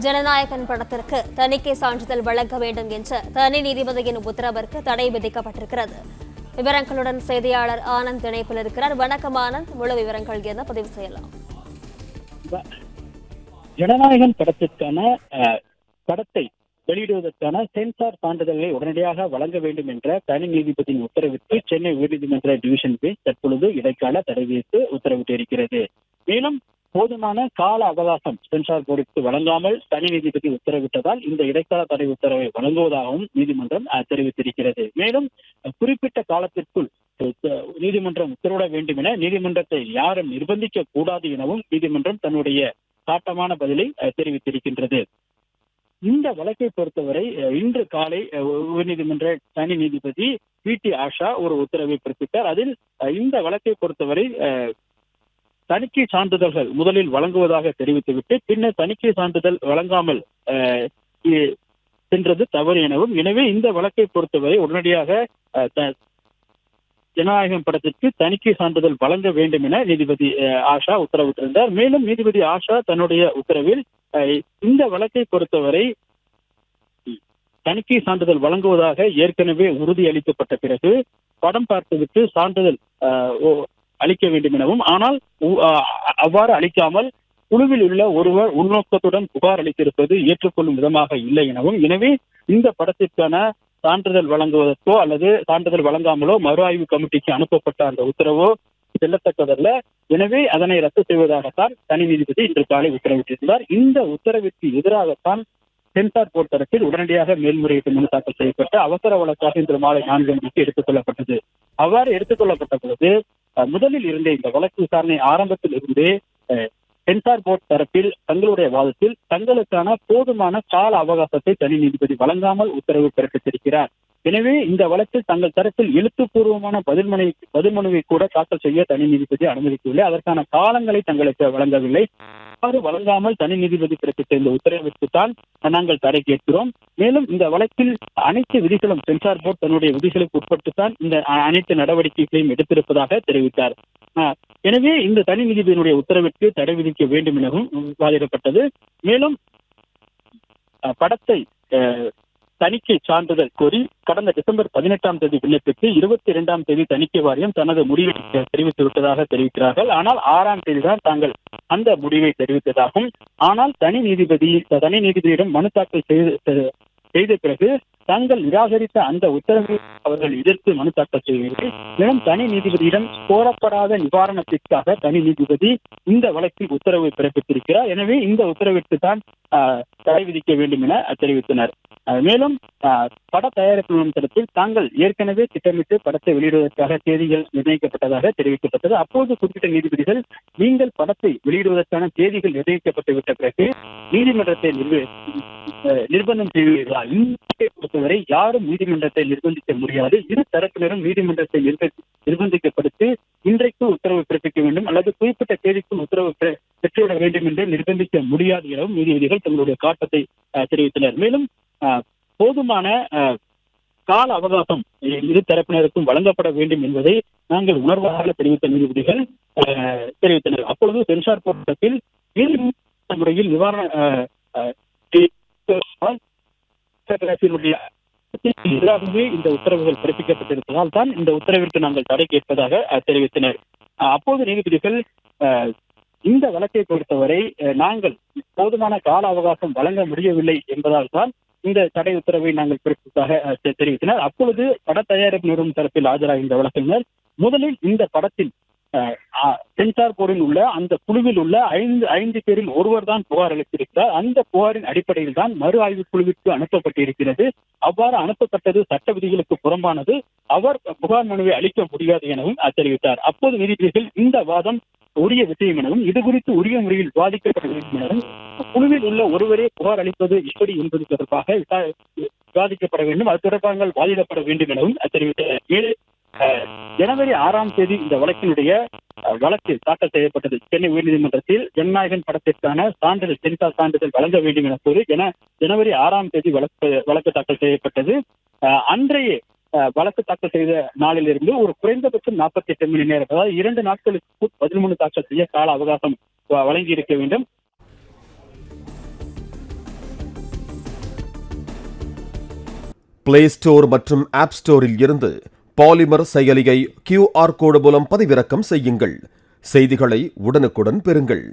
ஜனநாயகன் படத்திற்கு தணிக்கை சான்றிதழ் வழங்க வேண்டும் என்ற தனி நீதிபதியின் உத்தரவிற்கு தடை விதிக்கப்பட்டிருக்கிறது. விவரங்களுடன் செய்தியாளர் ஆனந்த் இணைப்பில் இருக்கிறார். வணக்கம் ஆனந்த், முழு விவரங்கள் என்ன பதிவு செய்யலாம்? ஜனநாயகன் படத்திற்கான படத்தை வெளியிடுவதற்கான சென்சார் சான்றிதழ்களை உடனடியாக வழங்க வேண்டும் என்ற தனி நீதிபதியின் உத்தரவிற்கு சென்னை உயர்நீதிமன்ற டிவிஷன் பெஞ்ச் தற்பொழுது இடைக்கால தடை விதித்து உத்தரவிட்டிருக்கிறது. மேலும் போதுமான கால அவகாசம் சென்சார் போர்டுக்கு வழங்காமல் தனி நீதிபதி உத்தரவிட்டதால் இந்த இடைக்கால தடை உத்தரவை வழங்குவதாகவும் நீதிமன்றம் தெரிவித்திருக்கிறது. மேலும் குறிப்பிட்ட காலத்திற்குள் நீதிமன்றம் உத்தரவிட வேண்டும் என நீதிமன்றத்தை யாரும் நிர்பந்திக்க கூடாது எனவும் நீதிமன்றம் தன்னுடைய காட்டமான பதிலை தெரிவித்திருக்கின்றது. இந்த வழக்கை பொறுத்தவரை இன்று காலை உயர்நீதிமன்ற தனி நீதிபதி வி.டி. ஆஷா ஒரு உத்தரவை பிறப்பித்தார். அதில் இந்த வழக்கை பொறுத்தவரை தணிக்கை சான்றிதழ்கள் முதலில் வழங்குவதாக தெரிவித்துவிட்டு பின்னர் தணிக்கை சான்றிதழ் வழங்காமல் சென்றது தவறு எனவும், எனவே இந்த வழக்கை பொறுத்தவரை உடனடியாக ஜனநாயகம் படத்திற்கு தணிக்கை சான்றிதழ் வழங்க வேண்டும் என நீதிபதி ஆஷா உத்தரவிட்டிருந்தார். மேலும் நீதிபதி ஆஷா தன்னுடைய உத்தரவில் இந்த வழக்கை பொறுத்தவரை தணிக்கை சான்றிதழ் வழங்குவதாக ஏற்கனவே உறுதியளிக்கப்பட்ட பிறகு படம் பார்த்துவிட்டு சான்றிதழ் அளிக்க வேண்டும் எனவும், ஆனால் அவ்வாறு அளிக்காமல் குழுவில் உள்ள ஒருவர் உள்நோக்கத்துடன் புகார் அளித்திருப்பது ஏற்றுக்கொள்ளும் விதமாக இல்லை எனவும், எனவே இந்த படத்திற்கான சான்றிதழ் வழங்குவதற்கோ அல்லது சான்றிதழ் வழங்காமலோ மறு ஆய்வு கமிட்டிக்கு அனுப்பப்பட்ட அந்த உத்தரவோ செல்லத்தக்கதல்ல, எனவே அதனை ரத்து செய்வதாகத்தான் தனி நீதிபதி இன்று காலை உத்தரவிட்டிருந்தார். இந்த உத்தரவிற்கு எதிராகத்தான் சென்சார் போர்ட் தரப்பில் உடனடியாக மேல்முறையீட்டு மனு தாக்கல் செய்யப்பட்டு அவசர வழக்காக இன்று மாலை 4 மணிக்கு எடுத்துக் கொள்ளப்பட்டது. அவ்வாறு எடுத்துக் கொள்ளப்பட்ட பொழுது முதலில் இருந்தே இந்த வழக்கு விசாரணை ஆரம்பத்தில் இருந்தே சென்சார் போர்ட் தரப்பில் தங்களுடைய வாதத்தில் தங்களுக்கான போதுமான கால அவகாசத்தை தனி நீதிபதி வழங்காமல் உத்தரவு பிறப்பித்திருக்கிறார். எனவே இந்த வழக்கில் தங்கள் தரப்பில் எழுத்துப்பூர்வமான பதில் மனுவை கூட தாக்கல் செய்ய தனி நீதிபதி அனுமதிக்கவில்லை. அதற்கான காலங்களை தங்களுக்கு வழங்கவில்லை. அவ்வாறு வழங்காமல் தனி நீதிபதி பிறப்பித்த இந்த உத்தரவிற்கு தான் நாங்கள் தடை கேட்கிறோம். மேலும் இந்த வழக்கில் அனைத்து விதிகளும் சென்சார் போர்ட் தன்னுடைய விதிகளுக்கு உட்பட்டுத்தான் இந்த அனைத்து நடவடிக்கைகளையும் எடுத்திருப்பதாக தெரிவித்தார். எனவே இந்த தனி நீதிபதியினுடைய உத்தரவிற்கு தடை விதிக்க வேண்டும் எனவும் வாதிடப்பட்டது. மேலும் படத்தை தணிக்கை சான்றிதழ் கோரி கடந்த டிசம்பர் 18ஆம் தேதி விண்ணப்பித்து 22ஆம் தேதி தணிக்கை வாரியம் தனது முடிவை தெரிவித்து விட்டதாக தெரிவிக்கிறார்கள். ஆனால் 6ஆம் தேதி தான் தாங்கள் அந்த முடிவை தெரிவித்ததாகும். ஆனால் தனி நீதிபதியிடம் மனு தாக்கல் செய்த பிறகு தாங்கள் நிராகரித்த அந்த உத்தரவை அவர்கள் எதிர்த்து மனு தாக்கல் செய்வீர்கள். மேலும் தனி நீதிபதியிடம் கோரப்படாத நிவாரணத்திற்காக தனி நீதிபதி இந்த வழக்கில் உத்தரவை பிறப்பித்திருக்கிறார். எனவே இந்த உத்தரவிற்கு தான் தடை விதிக்க வேண்டும் என தெரிவித்தனர். மேலும் பட தயாரிப்பு நிறுவனம் தரப்பில் தாங்கள் ஏற்கனவே திட்டமிட்டு படத்தை வெளியிடுவதற்காக தேதிகள் நிர்ணயிக்கப்பட்டதாக தெரிவிக்கப்பட்டது. அப்போது குறிப்பிட்ட நீதிபதிகள் நீங்கள் படத்தை வெளியிடுவதற்கான தேதிகள் நிர்ணயிக்கப்பட்டு விட்ட பிறகு நீதிமன்றத்தை நிர்பந்தம் செய்வீர்களா? இந்த பொறுத்தவரை யாரும் நீதிமன்றத்தை நிர்பந்திக்க முடியாது. இரு தரப்பினரும் நீதிமன்றத்தை நிர்பந்திக்கப்படுத்தி இன்றைக்கு உத்தரவு பிறப்பிக்க வேண்டும் அல்லது குறிப்பிட்ட தேதிக்குள் உத்தரவு பெற்றுவிட வேண்டும் என்று நிர்பந்திக்க முடியாது எனவும் நீதிபதிகள் தங்களுடைய காட்டத்தை தெரிவித்தனர். மேலும் போதுமான கால அவகாசம் இரு தரப்பினருக்கும் வழங்கப்பட வேண்டும் என்பதை நாங்கள் உணர்வாக தெரிவித்த நீதிபதிகள் தெரிவித்தனர். அப்பொழுது சென்சார் போர்ட்டத்தில் முறையில் நிவாரண எதிராகவே இந்த உத்தரவுகள் பிறப்பிக்கப்பட்டிருப்பதால் தான் இந்த உத்தரவிற்கு நாங்கள் தடை கேட்பதாக தெரிவித்தனர். அப்போது நீதிபதிகள் இந்த வழக்கை பொறுத்தவரை நாங்கள் போதுமான கால அவகாசம் வழங்க முடியவில்லை என்பதால் தான் இந்த தடை உத்தரவை நாங்கள் பிறப்பிப்பதாக தெரிவித்தனர். அப்பொழுது பட தயாரிப்பு நிறுவனம் தரப்பில் ஆஜராக இந்த வழக்கறிஞர் முதலில் இந்த படத்தில் சென்சார் போர்டில் உள்ள அந்த குழுவில் உள்ள 5 பேரில் ஒருவர் தான் புகார் அளித்திருக்கிறார். அந்த புகாரின் அடிப்படையில் தான் மறு ஆய்வு குழுவிற்கு அனுப்பப்பட்டிருக்கிறது. அவ்வாறு அனுப்பப்பட்டது சட்ட விதிகளுக்கு புறம்பானது. அவர் புகார் மனுவை அளிக்க முடியாது எனவும் தெரிவித்தார். அப்போது நீதிபதிகள் இந்த வாதம் உரிய விஷயம் எனவும் இது குறித்து உரிய முறையில் விவாதிக்கப்பட வேண்டும் எனவும் குழுவில் உள்ள ஒருவரே புகார் அளிப்பது எப்படி என்பது தொடர்பாக விவாதிக்கப்பட வேண்டும், அது தொடர்பாக வாதிடப்பட வேண்டும் எனவும் தெரிவித்தார். ஜனவரி 6ஆம் தேதி இந்த வழக்கினுடைய வழக்கு தாக்கல் செய்யப்பட்டது. சென்னை உயர்நீதிமன்றத்தில் ஜனநாயகன் படத்திற்கான சென்சார் சான்றிதழ் வழங்க வேண்டும் என கூறி ஜனவரி 6ஆம் தேதி வழக்கு தாக்கல் செய்யப்பட்டது. அன்றைய வழக்கு தாக்கல் செய்த நாளிலிருந்து ஒரு குறைந்தபட்சம் 48 மணி நேரம், அதாவது 2 நாட்களுக்கு பதில் மனு தாக்கல் செய்ய கால அவகாசம் வழங்கி இருக்க வேண்டும். பிளே ஸ்டோர் மற்றும் ஆப் ஸ்டோரில் இருந்து பாலிமர் செயலியை QR கோடு மூலம் பதிவிறக்கம் செய்யுங்கள். செய்திகளை உடனுக்குடன் பெறுங்கள்.